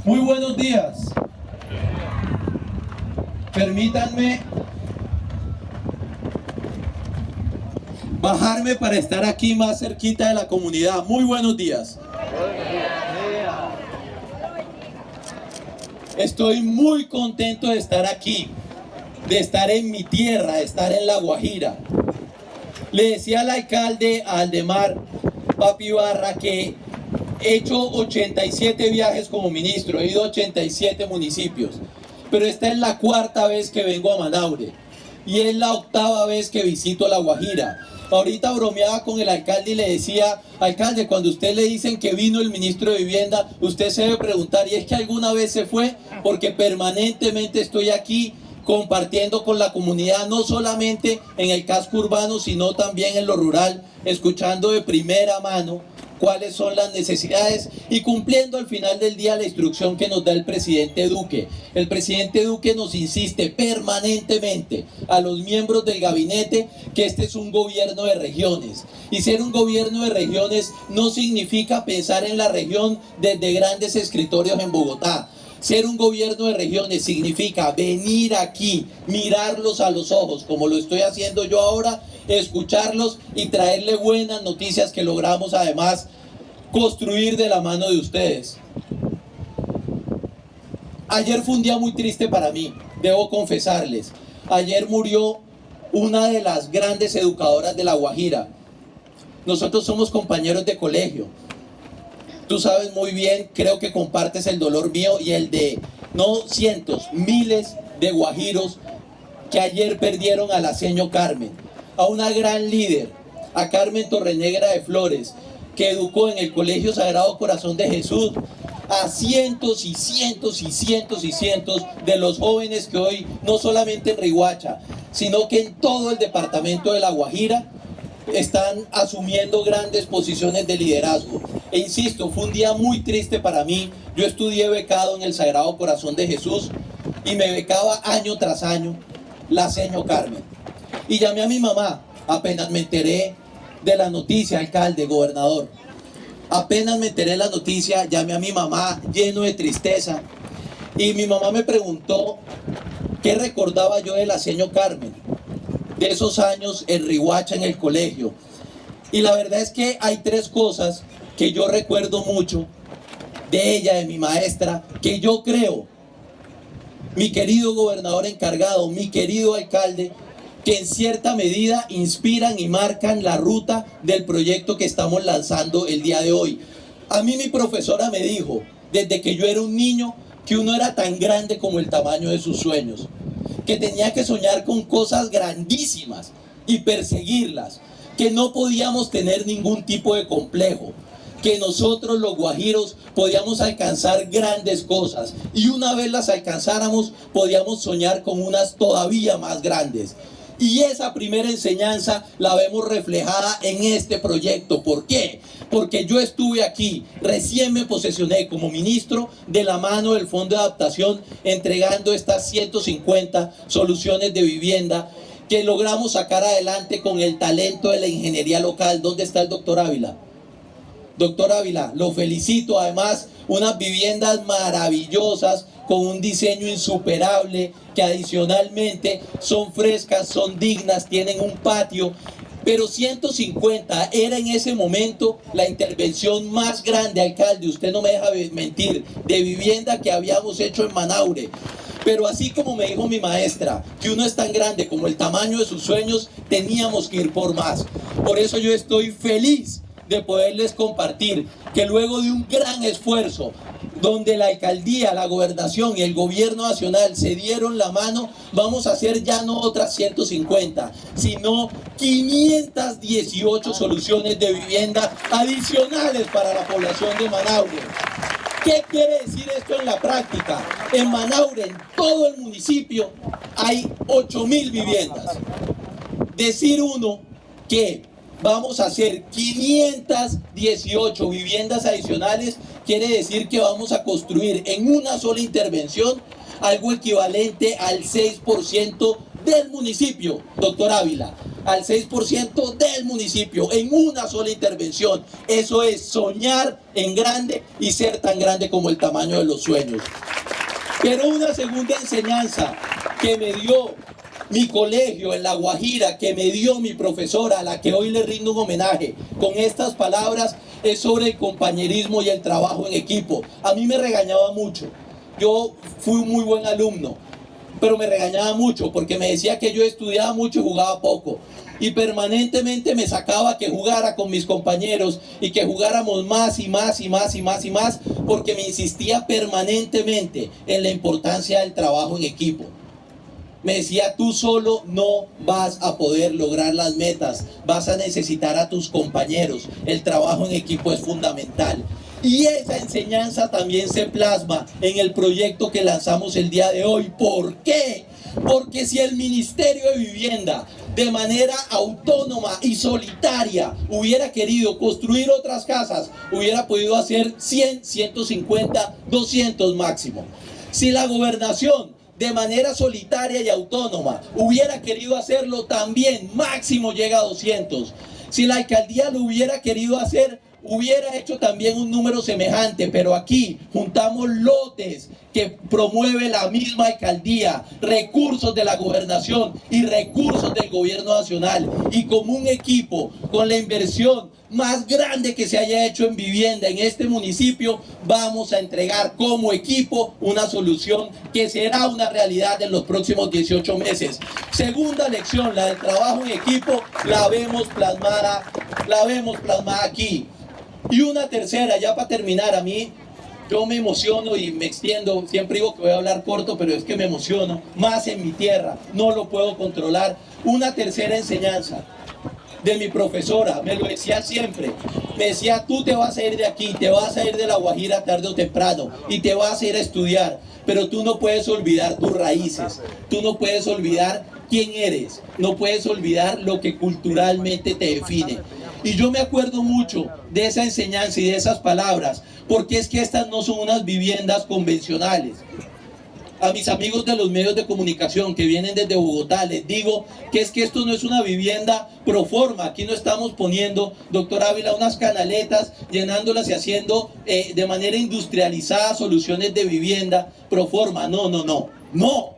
Muy buenos días. Permítanme bajarme para estar aquí más cerquita de la comunidad. Muy buenos días. Estoy muy contento de estar aquí, de estar en mi tierra, de estar en La Guajira. Le decía al alcalde, a Aldemar Papi Barra, que he hecho 87 viajes como ministro, he ido a 87 municipios, pero esta es la cuarta vez que vengo a Manaure y es la octava vez que visito La Guajira. Ahorita bromeaba con el alcalde y le decía: alcalde, cuando usted le dicen que vino el ministro de Vivienda, usted se debe preguntar, ¿y es que alguna vez se fue? Porque permanentemente estoy aquí compartiendo con la comunidad, no solamente en el casco urbano, sino también en lo rural, escuchando de primera mano cuáles son las necesidades y cumpliendo al final del día la instrucción que nos da el presidente Duque. El presidente Duque nos insiste permanentemente a los miembros del gabinete que este es un gobierno de regiones. Y ser un gobierno de regiones no significa pensar en la región desde grandes escritorios en Bogotá. Ser un gobierno de regiones significa venir aquí, mirarlos a los ojos, como lo estoy haciendo yo ahora, escucharlos y traerle buenas noticias que logramos además construir de la mano de ustedes. Ayer fue un día muy triste para mí, debo confesarles. Ayer murió una de las grandes educadoras de La Guajira. Nosotros somos compañeros de colegio. Tú sabes muy bien, creo que compartes el dolor mío y el de no cientos, miles de guajiros que ayer perdieron a la seño Carmen, a una gran líder, a Carmen Torrenegra de Flores, que educó en el Colegio Sagrado Corazón de Jesús a cientos y cientos y cientos y cientos de los jóvenes que hoy, no solamente en Riohacha, sino que en todo el departamento de La Guajira, están asumiendo grandes posiciones de liderazgo. E insisto, fue un día muy triste para mí. Yo estudié becado en el Sagrado Corazón de Jesús y me becaba año tras año la seño Carmen. Y llamé a mi mamá, apenas me enteré de la noticia, alcalde, gobernador. Apenas me enteré de la noticia, llamé a mi mamá lleno de tristeza. Y mi mamá me preguntó qué recordaba yo de la seño Carmen, de esos años en Riohacha en el colegio. Y la verdad es que hay tres cosas que yo recuerdo mucho de ella, de mi maestra, que yo creo, mi querido gobernador encargado, mi querido alcalde, que en cierta medida inspiran y marcan la ruta del proyecto que estamos lanzando el día de hoy. A mí mi profesora me dijo, desde que yo era un niño, que uno era tan grande como el tamaño de sus sueños, que tenía que soñar con cosas grandísimas y perseguirlas, que no podíamos tener ningún tipo de complejo, que nosotros los guajiros podíamos alcanzar grandes cosas y una vez las alcanzáramos podíamos soñar con unas todavía más grandes. Y esa primera enseñanza la vemos reflejada en este proyecto. ¿Por qué? Porque yo estuve aquí, recién me posesioné como ministro de la mano del Fondo de Adaptación, entregando estas 150 soluciones de vivienda que logramos sacar adelante con el talento de la ingeniería local. ¿Dónde está el doctor Ávila? Doctor Ávila, lo felicito. Además, unas viviendas maravillosas con un diseño insuperable, que adicionalmente son frescas, son dignas, tienen un patio. Pero 150 era en ese momento la intervención más grande, alcalde, usted no me deja mentir, de vivienda que habíamos hecho en Manaure. Pero así como me dijo mi maestra, que uno es tan grande como el tamaño de sus sueños, teníamos que ir por más. Por eso yo estoy feliz de poderles compartir que luego de un gran esfuerzo, donde la alcaldía, la gobernación y el gobierno nacional se dieron la mano, vamos a hacer ya no otras 150, sino 518 soluciones de vivienda adicionales para la población de Manaure. ¿Qué quiere decir esto en la práctica? En Manaure, en todo el municipio, hay 8.000 viviendas. Decir uno que vamos a hacer 518 viviendas adicionales quiere decir que vamos a construir en una sola intervención algo equivalente al 6% del municipio, doctor Ávila. al 6% del municipio en una sola intervención. Eso es soñar en grande y ser tan grande como el tamaño de los sueños. Pero una segunda enseñanza que me dio mi colegio en La Guajira, que me dio mi profesora, a la que hoy le rindo un homenaje con estas palabras, es sobre el compañerismo y el trabajo en equipo. A mí me regañaba mucho. Yo fui un muy buen alumno, pero me regañaba mucho porque me decía que yo estudiaba mucho y jugaba poco. Y permanentemente me sacaba que jugara con mis compañeros y que jugáramos más y más y más y más y más, porque me insistía permanentemente en la importancia del trabajo en equipo. Me decía, tú solo no vas a poder lograr las metas, vas a necesitar a tus compañeros, el trabajo en equipo es fundamental. Y esa enseñanza también se plasma en el proyecto que lanzamos el día de hoy. ¿Por qué? Porque si el Ministerio de Vivienda de manera autónoma y solitaria hubiera querido construir otras casas, hubiera podido hacer 100, 150, 200 máximo. Si la gobernación de manera solitaria y autónoma hubiera querido hacerlo, también máximo llega a 200. Si la alcaldía lo hubiera querido hacer, hubiera hecho también un número semejante, pero aquí juntamos lotes que promueve la misma alcaldía, recursos de la gobernación y recursos del gobierno nacional, y como un equipo, con la inversión más grande que se haya hecho en vivienda en este municipio, vamos a entregar como equipo una solución que será una realidad en los próximos 18 meses. Segunda lección, la del trabajo en equipo, la vemos plasmada aquí. Y una tercera, ya para terminar, a mí yo me emociono y me extiendo, siempre digo que voy a hablar corto, pero es que me emociono, más en mi tierra, no lo puedo controlar. Una tercera enseñanza de mi profesora, me lo decía siempre, me decía, tú te vas a ir de aquí, te vas a ir de La Guajira tarde o temprano y te vas a ir a estudiar, pero tú no puedes olvidar tus raíces, tú no puedes olvidar quién eres, no puedes olvidar lo que culturalmente te define. Y yo me acuerdo mucho de esa enseñanza y de esas palabras, porque es que estas no son unas viviendas convencionales. A mis amigos de los medios de comunicación que vienen desde Bogotá, les digo que es que esto no es una vivienda pro forma. Aquí no estamos poniendo, doctor Ávila, unas canaletas, llenándolas y haciendo de manera industrializada soluciones de vivienda pro forma. No, no, no, no.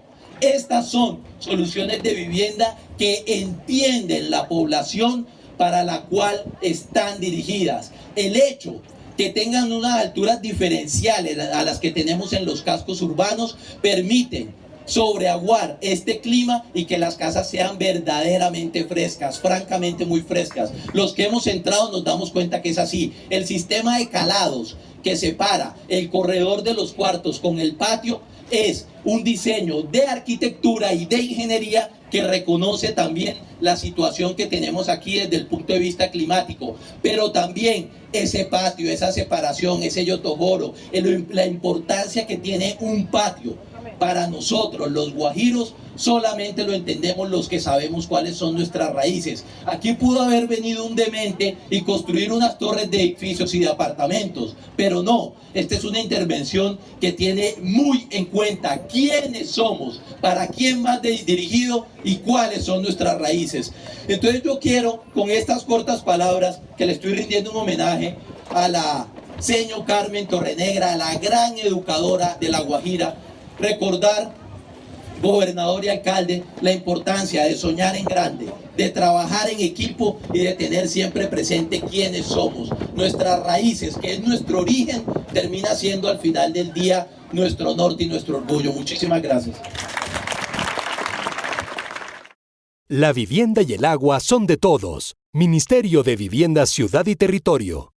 Estas son soluciones de vivienda que entienden la población para la cual están dirigidas. El hecho que tengan unas alturas diferenciales a las que tenemos en los cascos urbanos permiten sobreaguar este clima y que las casas sean verdaderamente frescas, francamente muy frescas. Los que hemos entrado nos damos cuenta que es así. El sistema de calados que separa el corredor de los cuartos con el patio es un diseño de arquitectura y de ingeniería que reconoce también la situación que tenemos aquí desde el punto de vista climático, pero también ese patio, esa separación, ese yotogoro, la importancia que tiene un patio para nosotros los guajiros, solamente lo entendemos los que sabemos cuáles son nuestras raíces. Aquí pudo haber venido un demente y construir unas torres de edificios y de apartamentos, pero no, esta es una intervención que tiene muy en cuenta quiénes somos, para quién va dirigido y cuáles son nuestras raíces. Entonces yo quiero, con estas cortas palabras, que le estoy rindiendo un homenaje a la señora Carmen Torrenegra, la gran educadora de La Guajira, recordar, gobernador y alcalde, la importancia de soñar en grande, de trabajar en equipo y de tener siempre presente quiénes somos. Nuestras raíces, que es nuestro origen, termina siendo al final del día nuestro norte y nuestro orgullo. Muchísimas gracias. La vivienda y el agua son de todos. Ministerio de Vivienda, Ciudad y Territorio.